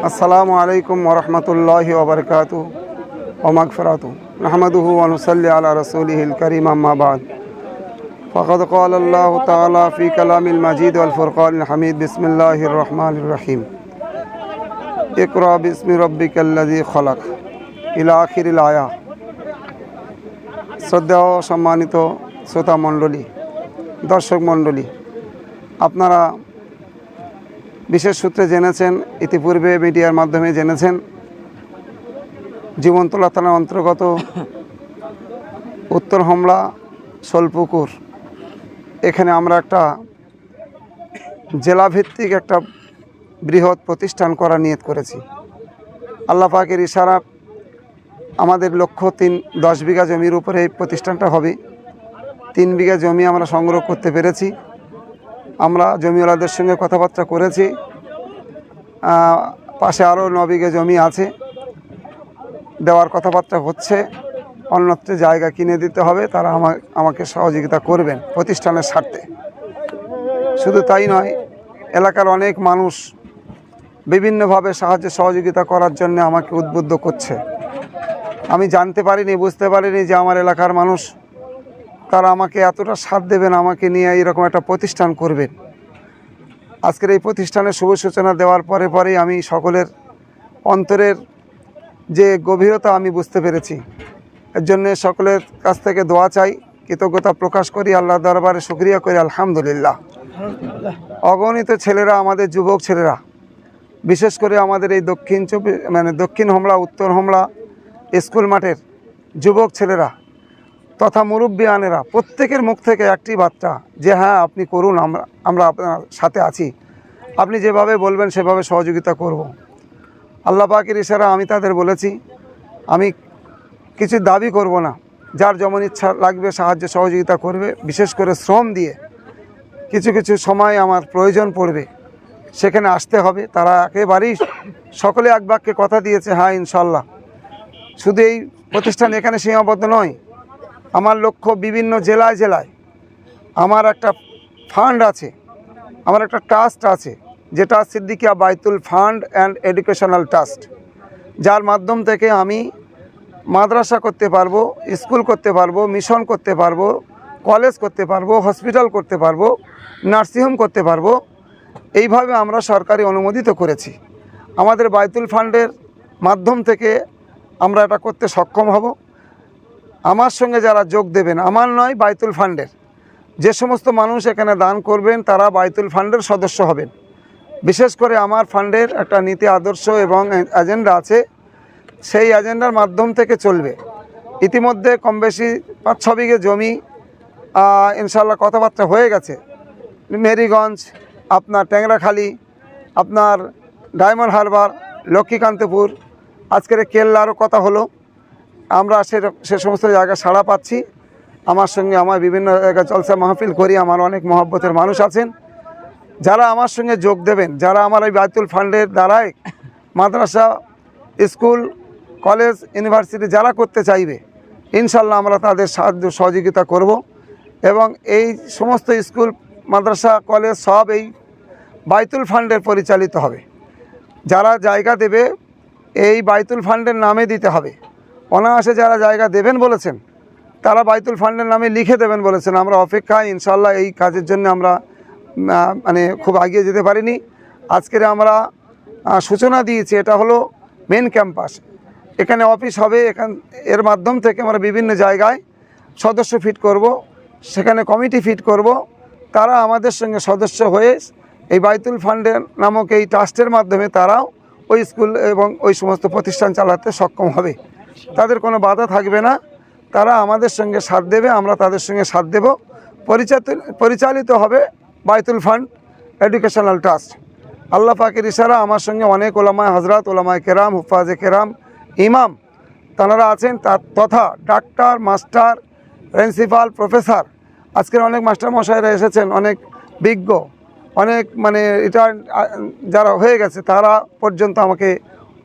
আসসালামু আলাইকুম ওয়া রাহমাতুল্লাহি ওয়া বারাকাতুহু ওয়া মাগফিরাতুহু নাহমাদুহু ওয়া নুসাল্লি আলা রাসূলিহিল কারীম আম্মা বা'দ ফাকাদ ক্বালা আল্লাহু তাআলা ফি কালামিল মাজিদ ওয়াল ফুরকানিল হামিদ বিসমিল্লাহির রহমানির রহিম ইকরা বিসমি রাব্বিকাল্লাযী খলাক ইলা আখিরিল আয়া। শ্রদ্ধেয় সম্মানিত শ্রোতা মণ্ডলী, দর্শক মণ্ডলী, আপনারা বিশেষ সূত্রে জেনেছেন, ইতিপূর্বে মিডিয়ার মাধ্যমে জেনেছেন, জীবনতলা থানার অন্তর্গত উত্তর হোমলা শোলপুকুর, এখানে আমরা একটা জেলাভিত্তিক একটা বৃহৎ প্রতিষ্ঠান করার নিয়ত করেছি। আল্লাহ পাকের ইশারা, আমাদের লক্ষ্য 10 বিঘা জমির উপরে এই প্রতিষ্ঠানটা হবে। 3 বিঘা জমি আমরা সংগ্রহ করতে পেরেছি। আমরা জমিওয়ালাদের সঙ্গে কথাবার্তা করেছি। পাশে আরও 9 বিঘা জমি আছে, দেওয়ার কথাবার্তা হচ্ছে। অন্যত্র জায়গা কিনে দিতে হবে, তারা আমাকে সহযোগিতা করবেন প্রতিষ্ঠানের স্বার্থে। শুধু তাই নয়, এলাকার অনেক মানুষ বিভিন্নভাবে সাহায্য সহযোগিতা করার জন্য আমাকে উদ্বুদ্ধ করছে। আমি জানতে পারিনি, বুঝতে পারিনি যে আমার এলাকার মানুষ তারা আমাকে এতটা সাথ দেবেন, আমাকে নিয়ে এরকম একটা প্রতিষ্ঠান করবেন। আজকের এই প্রতিষ্ঠানের শুভ সূচনা দেওয়ার পরেই আমি সকলের অন্তরের যে গভীরতা আমি বুঝতে পেরেছি। এর জন্যে সকলের কাছ থেকে দোয়া চাই, কৃতজ্ঞতা প্রকাশ করি, আল্লাহ দরবারে শুকরিয়া করি। আলহামদুলিল্লাহ। অগণিত ছেলেরা, আমাদের যুবক ছেলেরা, বিশেষ করে আমাদের এই দক্ষিণ হোমলা, উত্তর হোমলা স্কুল মাঠের যুবক ছেলেরা তথা মুরব্বিয়ানেরা, প্রত্যেকের মুখ থেকে একটি বার্তা যে হ্যাঁ আপনি করুন, আমরা আপনার সাথে আছি, আপনি যেভাবে বলবেন সেভাবে সহযোগিতা করব। আল্লাহ পাকের ইশারা আমি তাদের বলেছি, আমি কিছু দাবি করব না, যার যেমন ইচ্ছা লাগবে সাহায্য সহযোগিতা করবে। বিশেষ করে শ্রম দিয়ে কিছু কিছু সময় আমার প্রয়োজন পড়বে, সেখানে আসতে হবে। তারা একেবারেই সকলে এক বাক্যে কথা দিয়েছে, হ্যাঁ ইনশাল্লাহ। শুধু এই প্রতিষ্ঠান এখানে সীমাবদ্ধ নয়, আমার লক্ষ্য বিভিন্ন জেলায় জেলায় আমার একটা ফান্ড আছে, আমার একটা ট্রাস্ট আছে, যেটা সিদ্দিকিয়া বাইতুল ফান্ড অ্যান্ড এডুকেশনাল ট্রাস্ট, যার মাধ্যম থেকে আমি মাদ্রাসা করতে পারবো, স্কুল করতে পারবো, মিশন করতে পারবো, কলেজ করতে পারবো, হসপিটাল করতে পারবো, নার্সিংহোম করতে পারবো। এইভাবে আমরা সরকারি অনুমোদিত করেছি। আমাদের বাইতুল ফান্ডের মাধ্যম থেকে আমরা এটা করতে সক্ষম হব। আমার সঙ্গে যারা যোগ দেবেন, আমার নয়, বাইতুল ফান্ডের যে সমস্ত মানুষ এখানে দান করবেন তারা বাইতুল ফান্ডের সদস্য হবেন। বিশেষ করে আমার ফান্ডের একটা নীতি আদর্শ এবং এজেন্ডা আছে, সেই এজেন্ডার মাধ্যম থেকে চলবে। ইতিমধ্যে কম বেশি 5-6 বিঘে জমি ইনশাল্লাহ কথাবার্তা হয়ে গেছে। মেরিগঞ্জ, আপনার ট্যাংরাখালি, আপনার ডায়মন্ড হারবার, লক্ষ্মীকান্তপুর, আজকের কেল্লারও কথা হলো। আমরা সে সমস্ত জায়গায় সাড়া পাচ্ছি। আমার সঙ্গে আমার বিভিন্ন জায়গায় জলসা মাহফিল করি, আমার অনেক মহব্বতের মানুষ আছেন যারা আমার সঙ্গে যোগ দেবেন, যারা আমার এই বাইতুল ফান্ডের দ্বারাই মাদ্রাসা, স্কুল, কলেজ, ইউনিভার্সিটি যারা করতে চাইবে, ইনশাল্লাহ আমরা তাদের সাহায্য সহযোগিতা করব। এবং এই সমস্ত স্কুল, মাদ্রাসা, কলেজ সব এই বাইতুল ফান্ডের পরিচালিত হবে। যারা জায়গা দেবে এই বাইতুল ফান্ডের নামে দিতে হবে। অনায়াসে যারা জায়গা দেবেন বলেছেন তারা বাইতুল ফান্ডের নামে লিখে দেবেন বলেছেন। আমরা অপেক্ষায়, ইনশাল্লাহ এই কাজের জন্য আমরা খুব এগিয়ে যেতে পারিনি। আজকের আমরা সূচনা দিয়েছি, এটা হলো মেন ক্যাম্পাস, এখানে অফিস হবে। এর মাধ্যম থেকে আমরা বিভিন্ন জায়গায় সদস্য ফিট করব, সেখানে কমিটি ফিট করব। তারা আমাদের সঙ্গে সদস্য হয়ে এই বাইতুল ফান্ডের নামক এই ট্রাস্টের মাধ্যমে তারাও ওই স্কুল এবং ওই সমস্ত প্রতিষ্ঠান চালাতে সক্ষম হবে। তাদের কোনো বাধা থাকবে না, তারা আমাদের সঙ্গে সাথ দেবে, আমরা তাদের সঙ্গে সাথ দেব। পরিচালিত হবে বাইতুল ফান্ড এডুকেশনাল ট্রাস্ট। আল্লাহ পাকের ইশারা, আমার সঙ্গে অনেক ওলামায়ে হজরত, ওলামায়ে কেরাম, হুফাজে কেরাম, ইমাম তাঁরা আছেন, তথা ডাক্তার, মাস্টার, প্রিন্সিপাল, প্রফেসর। আজকের অনেক মাস্টার মশাইরা এসেছেন, অনেক বিজ্ঞ, অনেক রিটায়ার্ড যারা হয়ে গেছে তারা পর্যন্ত আমাকে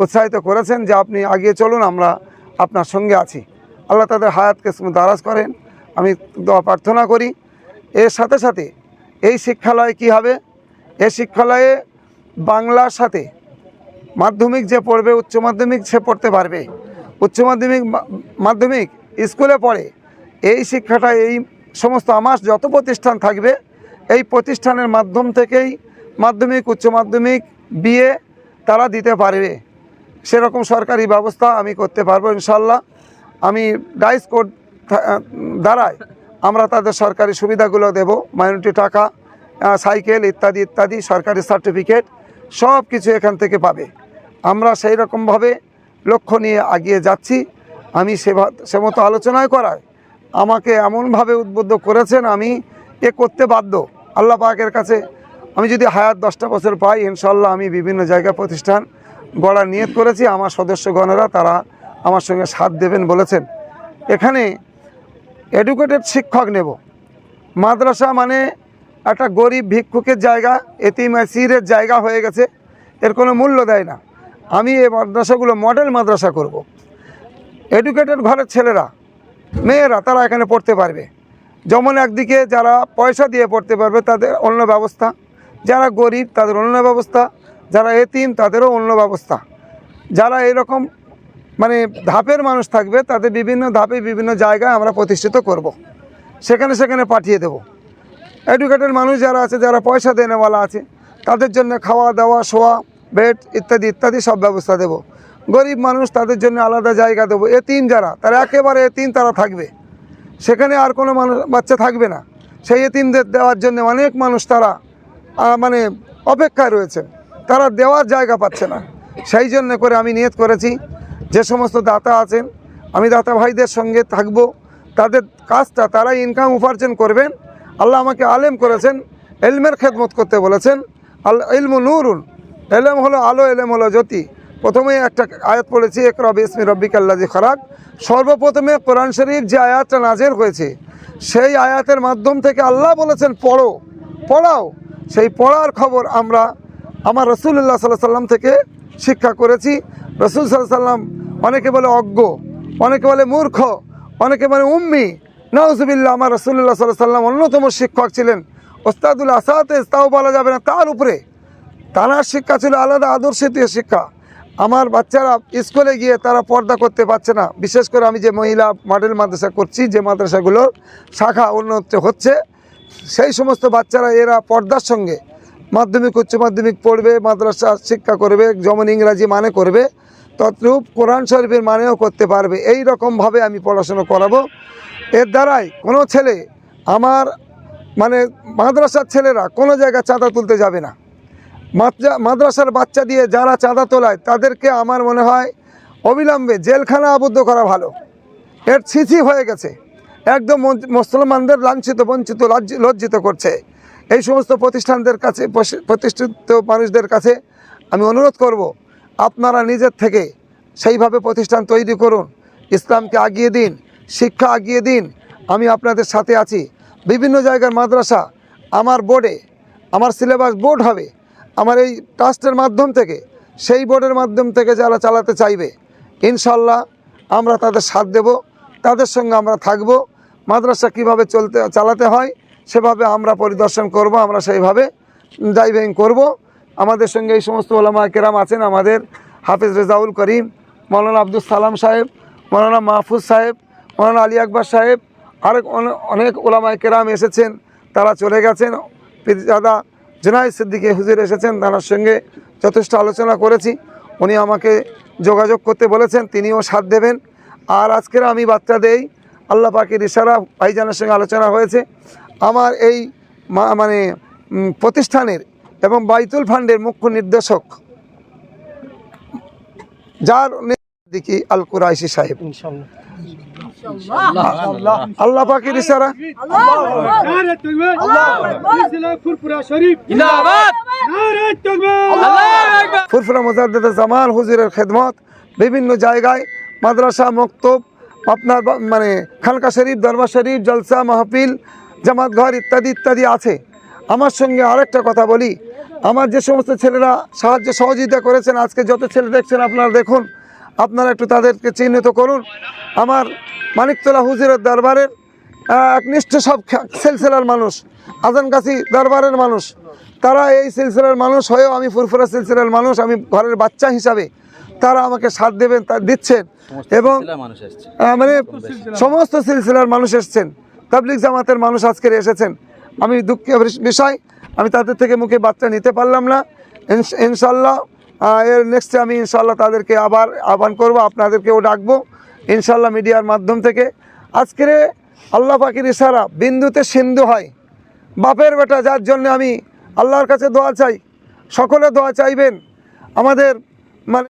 উৎসাহিত করেছেন যে আপনি এগিয়ে চলুন, আমরা আপনার সঙ্গে আছি। আল্লাহ তাদের হায়াতকে দারাজ করেন, আমি দোয়া প্রার্থনা করি। এর সাথে সাথে এই শিক্ষালয় কি হবে, এ শিক্ষালয়ে বাংলার সাথে মাধ্যমিক যে পড়বে উচ্চ মাধ্যমিক সে পড়তে পারবে। উচ্চ মাধ্যমিক মাধ্যমিক স্কুলে পড়ে এই শিক্ষাটা এই সমস্ত আমার যত প্রতিষ্ঠান থাকবে এই প্রতিষ্ঠানের মাধ্যম থেকেই মাধ্যমিক উচ্চ মাধ্যমিক বিএ তারা দিতে পারবে। সেরকম সরকারি ব্যবস্থা আমি করতে পারবো ইনশাল্লাহ। আমি ডাইস কোড দ্বারায় আমরা তাদের সরকারি সুবিধাগুলো দেব, মাইনরিটি টাকা, সাইকেল ইত্যাদি ইত্যাদি, সরকারি সার্টিফিকেট সব কিছু এখান থেকে পাবে। আমরা সেই রকমভাবে লক্ষ্য নিয়ে এগিয়ে যাচ্ছি। আমি সে মতো আলোচনায় করায় আমাকে এমনভাবে উদ্বুদ্ধ করেছেন, আমি এ করতে বাধ্য। আল্লাহ পাকের কাছে আমি যদি হায়াত 10টা বছর পাই ইনশাল্লাহ আমি বিভিন্ন জায়গায় প্রতিষ্ঠান গড়ার নিয়ত করেছি। আমার সদস্যগণেরা তারা আমার সঙ্গে সাথ দেবেন বলেছেন। এখানে এডুকেটেড শিক্ষক নেব। মাদ্রাসা মানে একটা গরিব ভিক্ষুকের জায়গা, এতিম আসিরের জায়গা হয়ে গেছে, এর কোনো মূল্য দেয় না। আমি এই মাদ্রাসাগুলো মডেল মাদ্রাসা করব। এডুকেটেড ঘরের ছেলেরা মেয়েরা তারা এখানে পড়তে পারবে। যেমন একদিকে যারা পয়সা দিয়ে পড়তে পারবে তাদের অন্য ব্যবস্থা, যারা গরিব তাদের অন্য ব্যবস্থা, যারা এতিম তাদেরও অন্য ব্যবস্থা, যারা এরকম মানে ধাপের মানুষ থাকবে তাদের বিভিন্ন ধাপে বিভিন্ন জায়গায় আমরা প্রতিষ্ঠিত করব। সেখানে পাঠিয়ে দেব। এডুকেটেড মানুষ যারা আছে, যারা পয়সা দেনেওয়ালা আছে, তাদের জন্য খাওয়া দাওয়া শোয়া বেড ইত্যাদি ইত্যাদি সব ব্যবস্থা দেব। গরিব মানুষ তাদের জন্য আলাদা জায়গা দেবো। এতিম যারা তারা একেবারে এতিম তারা থাকবে, সেখানে আর কোনো মানুষ বাচ্চা থাকবে না। সেই এতিমদের দেওয়ার জন্য অনেক মানুষ তারা মানে অপেক্ষায় রয়েছেন, তারা দেওয়ার জায়গা পাচ্ছে না। সেই জন্য করে আমি নিয়ত করেছি যে সমস্ত দাতা আছেন আমি দাতা ভাইদের সঙ্গে থাকব, তাদের কাজটা তারা ইনকাম উপার্জন করবেন। আল্লাহ আমাকে আলেম করেছেন, এলমের খেদমত করতে বলেছেন। ইলমু নূরুন, এলেম হলো আলো, এলেম হলো জ্যোতি। প্রথমেই একটা আয়াত পড়েছি, ইকরা বিসমি রাব্বিকাল্লাযী খালাক। সর্বপ্রথমে কোরআন শরীফ যে আয়াতটা নাযিল হয়েছে সেই আয়াতের মাধ্যম থেকে আল্লাহ বলেছেন পড়ো, পড়াও। সেই পড়ার খবর আমরা আমার রাসূলুল্লাহ সাল্লাল্লাহু আলাইহি সাল্লাম থেকে শিক্ষা করেছি। রাসূল সাল্লাল্লাহু আলাইহি সাল্লাম অনেকে বলে অজ্ঞ, অনেকে বলে মূর্খ, অনেকে বলে উম্মি, নাউজুবিল্লাহ। আমার রাসূলুল্লাহ সাল্লাল্লাহু আলাইহি সাল্লাম অন্যতম শিক্ষক ছিলেন, ওস্তাদুল আসাতিজ, তাও বলা যাবে না তার উপরে। তার শিক্ষা ছিল আলাদা আদর্শীয় শিক্ষা। আমার বাচ্চারা স্কুলে গিয়ে তারা পর্দা করতে পারছে না। বিশেষ করে আমি যে মহিলা মডেল মাদ্রাসা করছি, যে মাদ্রাসাগুলোর শাখা উন্নত হচ্ছে, সেই সমস্ত বাচ্চারা এরা পর্দার সঙ্গে মাধ্যমিক উচ্চ মাধ্যমিক পড়বে, মাদ্রাসা শিক্ষা করবে, যেমন ইংরাজি মানে করবে তদ্রূপ কোরআন শরীফের মানেও করতে পারবে। এই রকমভাবে আমি পড়াশোনা করাবো। এর দ্বারাই কোনো ছেলে আমার মানে মাদ্রাসার ছেলেরা কোনো জায়গায় চাঁদা তুলতে যাবে না। মাদ্রাসার বাচ্চা দিয়ে যারা চাঁদা তোলায় তাদেরকে আমার মনে হয় অবিলম্বে জেলখানা আবদ্ধ করা ভালো। এর ছিছি হয়ে গেছে, একদম মুসলমানদের লাঞ্ছিত বঞ্চিত লজ্জিত করছে। এই সমস্ত প্রতিষ্ঠানদের কাছে, প্রতিষ্ঠিত মানুষদের কাছে আমি অনুরোধ করব, আপনারা নিজের থেকে সেইভাবে প্রতিষ্ঠান তৈরি করুন, ইসলামকে আগিয়ে দিন, শিক্ষা আগিয়ে দিন। আমি আপনাদের সাথে আছি। বিভিন্ন জায়গার মাদ্রাসা আমার বোর্ডে, আমার সিলেবাস বোর্ড হবে আমার এই ট্রাস্টের মাধ্যম থেকে, সেই বোর্ডের মাধ্যম থেকে যারা চালাতে চাইবে ইনশাল্লাহ আমরা তাদের সাথ দেব, তাদের সঙ্গে আমরা থাকব। মাদ্রাসা কীভাবে চালাতে হয় সেভাবে আমরা পরিদর্শন করব, আমরা সেইভাবে ড্রাইভিং করব। আমাদের সঙ্গে এই সমস্ত ওলামা কেরাম আছেন, আমাদের হাফিজ রেজাউল করিম, মৌলানা আব্দুল সালাম সাহেব, মৌলানা মাহফুজ সাহেব, মৌলানা আলী আকবর সাহেব, আরেক অনেক ওলামা কেরাম এসেছেন, তারা চলে গেছেন। দাদা জুনায়েদ সিদ্দিকী হুজুর এসেছেন, তার সঙ্গে যথেষ্ট আলোচনা করেছি। উনি আমাকে যোগাযোগ করতে বলেছেন, তিনিও সাথ দেবেন। আর আজকের আমি বার্তা দেই, আল্লাহ পাকের ইশারা ভাইজানের সঙ্গে আলোচনা হয়েছে। আমার এই মানে প্রতিষ্ঠানের এবং বাইতুল ফান্ডের মুখ্য নির্দেশক যার দিকে আল কুরাইশি সাহেব, আল্লাহ পাকের ইশারা ফুরফুরা মুজাদ্দিদ জামাল হুজুরের খেদমত বিভিন্ন জায়গায় মাদ্রাসা, মক্তব, আপনার মানে খানকা শরীফ, দরবার শরীফ, জলসা, মাহফিল, জামাত ঘর ইত্যাদি ইত্যাদি আছে। আমার সঙ্গে আরেকটা কথা বলি, আমার যে সমস্ত ছেলেরা সাহায্য সহযোগিতা করেছেন, আজকে যত ছেলে দেখছেন আপনারা দেখুন, আপনারা একটু তাদেরকে চিহ্নিত করুন। আমার মানিকতলা হুজুরের দরবারের একনিষ্ঠ সব সিলসিলার মানুষ, আজানগাছি দরবারের মানুষ, তারা এই সিলসিলার মানুষ হয়েও আমি ফুরফুরা সিলসিলার মানুষ, আমি ঘরের বাচ্চা হিসাবে তারা আমাকে সাথ দেবেন, তা দিচ্ছেন। এবং মানে সমস্ত সিলসিলার মানুষ এসছেন, তাবলিগ জামাতের মানুষ আজকের এসেছেন। আমি দুঃখের বিষয়, আমি তাদের থেকে মুখে বাচ্চা নিতে পারলাম না। ইনশাল্লাহ এর নেক্সটে আমি ইনশাল্লাহ তাদেরকে আবার আহ্বান করব, আপনাদেরকেও ডাকবো ইনশাল্লাহ মিডিয়ার মাধ্যম থেকে। আজকের আল্লাহ পাকের ইশারা, বিন্দুতে সিন্ধু হয়। বাপের বেটা যার জন্য আমি আল্লাহর কাছে দোয়া চাই, সকলে দোয়া চাইবেন। আমাদের